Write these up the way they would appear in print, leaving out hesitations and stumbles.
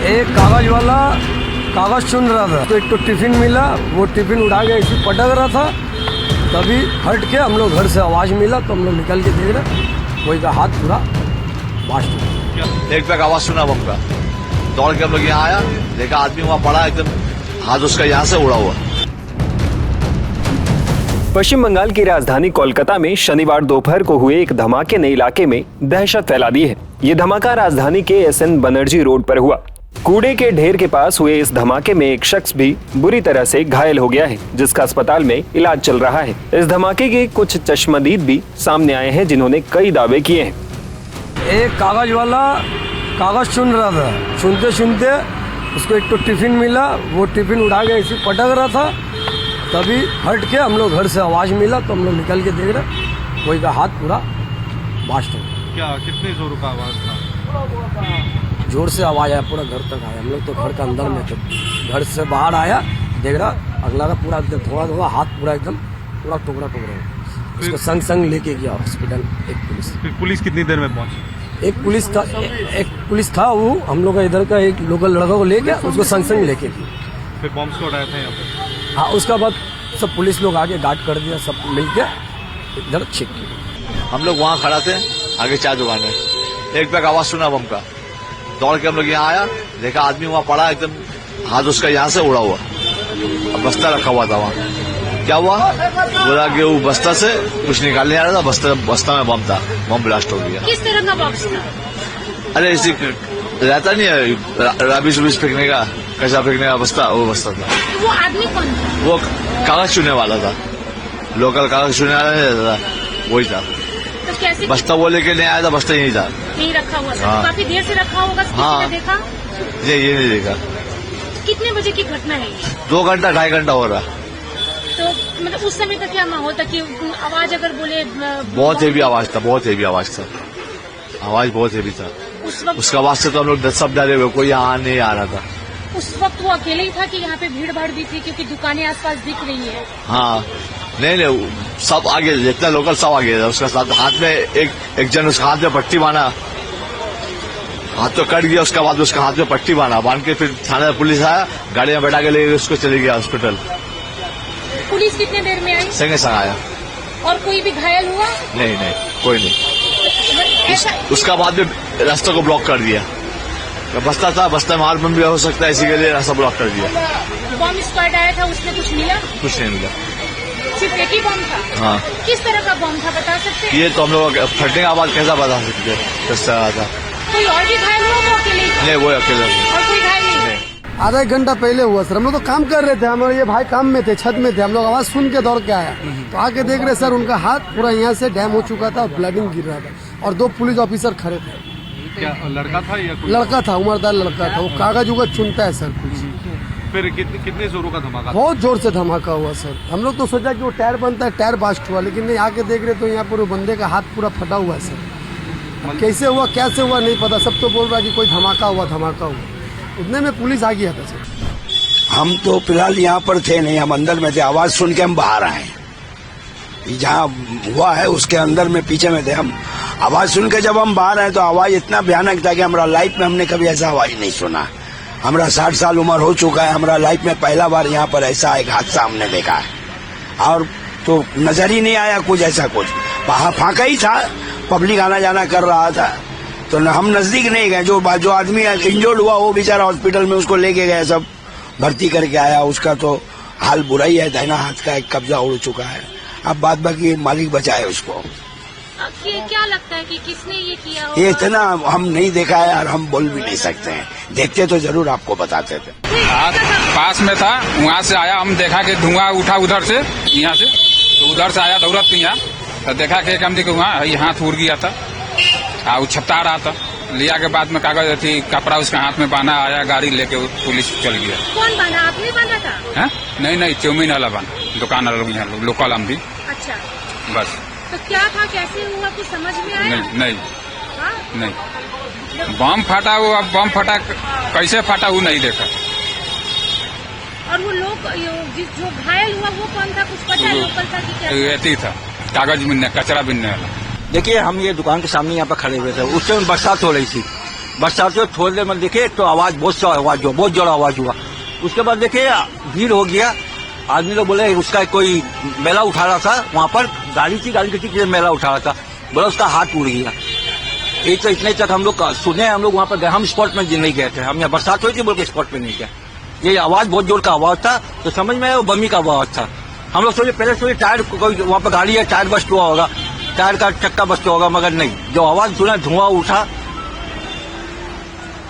एक कागज वाला कागज चुन रहा था तो एक तो टिफिन मिला, वो टिफिन उठा के ऐसे पटक रहा था। तभी हट के हम लोग घर से आवाज़ मिला तो हम लोग निकल के देख रहे कोई का हाथ पूरा बास्ट हो गया। एक तक आवाज सुना बम का, दौड़ के हम लोग यहाँ आया, देखा आदमी वहाँ पड़ा एकदम, हाथ उसका यहाँ से उड़ा हुआ। पश्चिम बंगाल की राजधानी कोलकाता में शनिवार दोपहर को हुए एक धमाके ने इलाके में दहशत फैला दी है। ये धमाका राजधानी के SN बनर्जी रोड पर हुआ। कूड़े के ढेर के पास हुए इस धमाके में एक शख्स भी बुरी तरह से घायल हो गया है, जिसका अस्पताल में इलाज चल रहा है। इस धमाके के कुछ चश्मदीद भी सामने आए हैं, जिन्होंने कई दावे किए हैं। एक कागज वाला कागज चुन रहा था, चुनते चुनते उसको एक तो टिफिन मिला, वो टिफिन उठा के ऐसे पटक रहा था। तभी हट के हम लोग घर से आवाज़ मिला तो हम लोग निकल के देख रहे कोई का हाथ पूरा बास्ट हो गया। क्या कितने जोर का आवाज था? जोर से आवाज़ आया, पूरा घर तक आया। हम लोग तो घर के अंदर में थे, घर से बाहर आया, देख रहा अगला का पूरा थोड़ा थोड़ा हाथ पूरा एकदम पूरा टुकड़ा टुकड़ा। उसको संग संग लेके गया हॉस्पिटल एक पुलिस। फिर पुलिस कितनी देर में पहुंची? एक पुलिस था वो हम लोग का इधर का एक लोकल लड़का को लेके उसको संग संग लेके गया। फिर बॉम्ब स्क्वाड आया था यहाँ पे? हाँ, उसका बाद सब पुलिस लोग आगे गार्ड कर दिया, सब मिलके इधर चेक किया। हम लोग वहाँ खड़ा थे आगे चाय दुकान में, एक तक आवाज सुना बम का, दौड़ के हम लोग यहाँ आया, देखा आदमी वहाँ पड़ा एकदम, हाथ उसका यहाँ से उड़ा हुआ। अब बस्ता रखा हुआ था वहाँ। क्या हुआ, बोला कि वो बस्ता से कुछ निकालने आ रहा था, बस्ता में बम था, बम ब्लास्ट हो गया। किस तरह का बॉक्स था? अरे इसी रहता नहीं है रबीज उबीज फेंकने का, कचरा फेंकने का बस्ता, वो बस्ता था। वो आदमी कौन था? वो कागज चुनने वाला था, लोकल कागज चुनने वाला नहीं रहता था, वही था। तो कैसे बस्ता वो लेके नहीं आया था, बस्ता यही था, नहीं रखा हुआ था? हाँ। काफी देर से रखा होगा, किसी हाँ। ने देखा? ये नहीं देखा। कितने बजे की घटना है ये? 2 घंटा 2.5 घंटा हो रहा। तो मतलब उस समय का क्या माहौल था कि आवाज अगर बोले? बहुत हेवी आवाज था, बहुत हेवी आवाज था, आवाज बहुत हेवी था। उस वक्त उसका आवाज से तो हम लोग सब डरे हुए, कोई यहाँ नहीं आ रहा था। उस वक्त वो अकेले ही था कि यहाँ पे भीड़ भाड़ भी थी, क्योंकि दुकानें आसपास दिख रही है? हाँ, नहीं सब आगे, जितना लोकल सब आगे था उसका साथ। हाथ में एक जन उसका हाथ में पट्टी बांधा, हाथ तो कट गया, उसका बाद उसका हाथ में पट्टी बांध के फिर थाने पुलिस आया, गाड़ी में बैठा के ले उसको चले गया हॉस्पिटल। पुलिस कितने देर में आई? संगे संग आया। और कोई भी घायल हुआ? नहीं कोई नहीं। उसका बाद में रास्ते को ब्लॉक कर दिया। बस्ता था, बस्ता में बम भी हो सकता है, इसी के लिए रास्ता ब्लॉक कर दिया। बॉम्ब स्क्वाड आया था, उसने कुछ मिला? कुछ नहीं मिला। सिर्फ एक ही बम था? हाँ। किस तरह का बम था, बता सकते हैं? ये तो हम लोग फटने का आवाज कैसा बता सकते, किस तरह था। कोई और भी घायल हुआ? वो अकेले ही था? नहीं, वो अकेले और कोई घायल नहीं? आधा एक घंटा पहले हुआ सर। हम लोग तो काम कर रहे थे, हमारे ये भाई काम में थे, छत में थे। हम लोग आवाज सुन के दौड़ के आया तो आके देख रहे सर उनका हाथ पूरा यहाँ से डैम हो चुका था, ब्लडिंग गिर रहा था और 2 पुलिस ऑफिसर खड़े थे। क्या लड़का था या कोई? लड़का था, उम्रदार लड़का था, वो कागज उगज चुनता है सर कुछ। फिर कितने जोरों का धमाका? बहुत जोर से धमाका हुआ सर। हम लोग तो सोचा कि वो टायर बनता है, टायर बास्ट हुआ, लेकिन नहीं, आके देख रहे तो यहाँ पर वो बंदे का हाथ पूरा फटा हुआ है सर। कैसे हुआ कैसे हुआ नहीं पता, सब तो बोल रहा कि कोई धमाका हुआ। उतने में पुलिस आ गया था सर। हम तो फिलहाल यहाँ पर थे नहीं, हम अंदर में थे। आवाज सुन के हम बाहर आए, जहाँ हुआ है उसके अंदर में पीछे में थे हम। आवाज सुन के जब हम बाहर आए तो आवाज इतना भयानक था कि हमारा लाइफ में हमने कभी ऐसा आवाज नहीं सुना। हमारा 60 साल उम्र हो चुका है, हमारा लाइफ में पहला बार यहाँ पर ऐसा एक हादसा हमने देखा है। और तो नजर ही नहीं आया कुछ ऐसा, कुछ फाका ही था, पब्लिक आना जाना कर रहा था, तो हम नजदीक नहीं गए। जो आदमी इंजर्ड हुआ वो बेचारा हॉस्पिटल में उसको लेके गए, सब भर्ती करके आया। उसका तो हाल बुरा ही है, दाहिना हाथ का एक कब्जा उड़ चुका है। अब बाद बाकी मालिक बचाए उसको। क्या लगता है कि किसने ये किया होगा? ये इतना हम नहीं देखा है और हम बोल भी नहीं सकते हैं, देखते तो जरूर आपको बताते थे। पास में था, वहाँ से आया, हम देखा कि धुआं उठा उधर से, यहाँ से, तो उधर से आया दौड़त यहाँ, तो देखा कि हम देखे वहाँ हाथ उड़ गया था, वो छपटा रहा था। लिया के बाद में कागज थी, कपड़ा उसका हाथ में बांधा, आया गाड़ी लेके पुलिस चल गया। कौन बांधा? आपने बांधा था? है? नहीं चाउमीन वाला बांधा, दुकान वाला लोकल हम भी। अच्छा, बस। तो क्या था, कैसे हुआ, कुछ समझ में आया? नहीं हाँ? नहीं। बम फटा, वो अब बम फटा कैसे फटा वो नहीं देखा। और वो लोग जो घायल हुआ वो कौन था, कुछ पता? लोकल था कि क्या? ऐसी था, कागज बिनने, कचरा बिनने वाला। देखिए, हम ये दुकान के सामने यहाँ पर खड़े हुए थे, उस समय बरसात हो रही थी, बरसात से थोड़ी देर में देखे तो आवाज बहुत जोर आवाज हुआ। उसके बाद देखे भीड़ हो गया, आदमी लोग बोले उसका कोई मेला उठा रहा था, वहां पर गाड़ी के पीछे मेला उठा रहा था, बोला उसका हाथ टूट गया। ये तो इतने तक हम लोग सुने, हम लोग वहां पर गए, हम स्पॉट में नहीं गए थे, हम यहाँ बरसात हुई थी बोल के स्पॉट में नहीं गए। ये आवाज बहुत जोर का आवाज था, तो समझ में आया वो बमी का आवाज था। हम लोग पहले टायर कोई वहाँ पर गाड़ी है, टायर बस्ट हुआ होगा, टायर का चक्का बस्ट होगा, मगर नहीं, जो आवाज सुना धुआं उठा।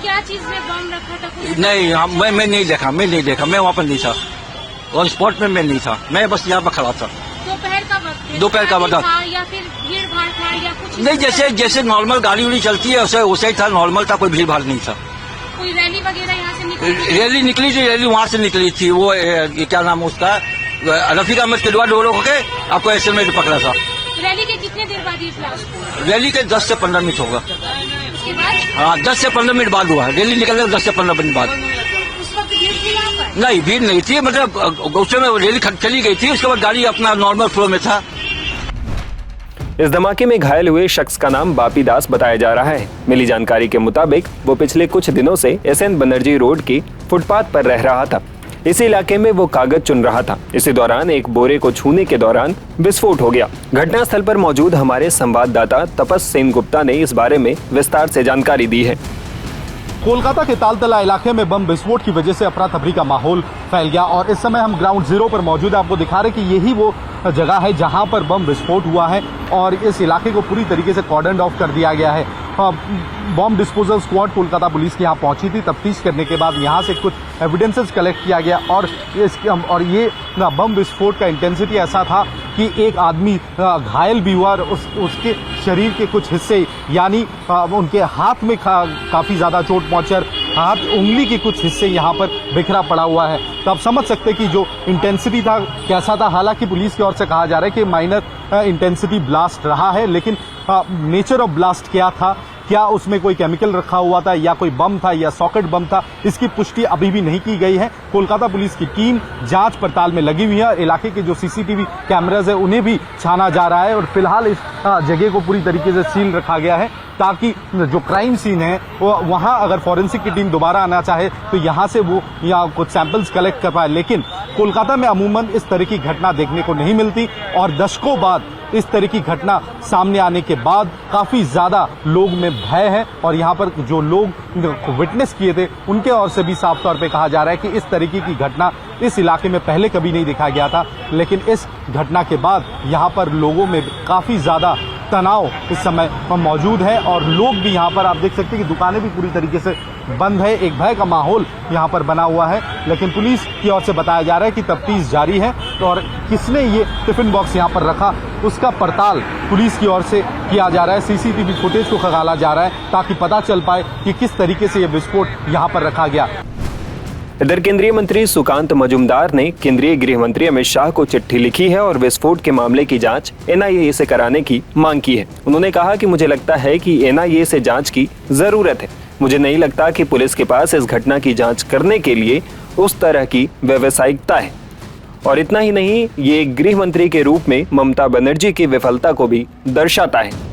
क्या चीज में बम रखा था? नहीं, मैं नहीं देखा, मैं वहाँ पर नहीं था, और स्पॉट में मैं नहीं था, मैं बस यहाँ पर खड़ा था। दोपहर का वक्त था या फिर भीड़ भाड़ था या कुछ? नहीं, जैसे नॉर्मल गाड़ी उड़ी चलती है वैसे ही था, नॉर्मल था, कोई भीड़ भाड़ नहीं था। कोई रैली वगैरह यहाँ से निकली? रैली निकली थी, रैली वहाँ से निकली थी, वो क्या नाम उसका, रफीक अहमद के द्वारा डोरो होके आपको ऐसे में पकड़ा था। रैली के कितने देर बाद ये फ्लैश? रैली के 10 से 15 मिनट होगा। उसके बाद? हाँ, 10 से 15 मिनट बाद हुआ, रैली निकलने 10 से 15 मिनट बाद। उस वक्त भीड़ थी यहाँ पर? नहीं, भीड़ नहीं थी, मतलब उस समय रैली चली गई थी, उसके बाद गाड़ी अपना नॉर्मल फ्लो में था। इस धमाके में घायल हुए शख्स का नाम बापी दास बताया जा रहा है। मिली जानकारी के मुताबिक वो पिछले कुछ दिनों से एसएन बनर्जी रोड की फुटपाथ पर रह रहा था। इसी इलाके में वो कागज चुन रहा था। इसी दौरान एक बोरे को छूने के दौरान विस्फोट हो गया। घटनास्थल पर मौजूद हमारे संवाददाता तपस सेन गुप्ता ने इस बारे में विस्तार से जानकारी दी है। कोलकाता के तालतला इलाके में बम विस्फोट की वजह से अफरा तफरी का माहौल फैल गया और इस समय हम ग्राउंड जीरो पर मौजूद है। आपको दिखा रहे कि यही वो जगह है जहां पर बम विस्फोट हुआ है और इस इलाके को पूरी तरीके से कॉर्डन ऑफ कर दिया गया है। Bomb disposal squad Kolkata police की यहाँ पहुंची थी। तफ्तीश करने के बाद यहाँ से कुछ एविडेंसेस कलेक्ट किया गया और ये बम विस्फोट का इंटेंसिटी ऐसा था कि एक आदमी घायल भी हुआ और उसके शरीर के कुछ हिस्से यानी उनके हाथ में काफ़ी ज़्यादा चोट पहुंची, हाथ उंगली के कुछ हिस्से यहाँ पर बिखरा पड़ा हुआ है। तो आप समझ सकते कि जो इंटेंसिटी था कैसा था। हालांकि पुलिस की ओर से कहा जा रहा है कि माइनर इंटेंसिटी ब्लास्ट रहा है, लेकिन नेचर ऑफ ब्लास्ट क्या था, क्या उसमें कोई केमिकल रखा हुआ था या कोई बम था या सॉकेट बम था, इसकी पुष्टि अभी भी नहीं की गई है। कोलकाता पुलिस की टीम जांच पड़ताल में लगी हुई है। इलाके के जो सीसीटीवी कैमराज है उन्हें भी छाना जा रहा है और फिलहाल इस जगह को पूरी तरीके से सील रखा गया है ताकि जो क्राइम सीन है वो वहां अगर फॉरेंसिक की टीम दोबारा आना चाहे तो यहां से वो या कुछ सैंपल्स कलेक्ट कर पाए। लेकिन कोलकाता में अमूमन इस तरह की घटना देखने को नहीं मिलती और दशकों बाद इस तरह की घटना सामने आने के बाद काफी ज्यादा लोग में भय है और यहाँ पर जो लोग विटनेस किए थे उनके ओर से भी साफ तौर पे कहा जा रहा है कि इस तरीके की घटना इस इलाके में पहले कभी नहीं देखा गया था। लेकिन इस घटना के बाद यहाँ पर लोगों में काफी ज्यादा तनाव इस समय मौजूद है और लोग भी यहाँ पर आप देख सकते हैं कि दुकानें भी पूरी तरीके से बंद है। एक भय का माहौल यहाँ पर बना हुआ है, लेकिन पुलिस की ओर से बताया जा रहा है कि तफ्तीश जारी है और किसने ये टिफिन बॉक्स यहाँ पर रखा उसका पड़ताल पुलिस की ओर से किया जा रहा है। सीसीटीवी फुटेज को खंगाला जा रहा है ताकि पता चल पाए कि किस तरीके से ये विस्फोट यहाँ पर रखा गया। इधर केंद्रीय मंत्री सुकांत मजूमदार ने केंद्रीय गृह मंत्री अमित शाह को चिट्ठी लिखी है और विस्फोट के मामले की जांच एनआईए से कराने की मांग की है। उन्होंने कहा कि मुझे लगता है कि एनआईए से जांच की जरूरत है। मुझे नहीं लगता कि पुलिस के पास इस घटना की जांच करने के लिए उस तरह की व्यावसायिकता है। और इतना ही नहीं, ये गृह मंत्री के रूप में ममता बनर्जी की विफलता को भी दर्शाता है।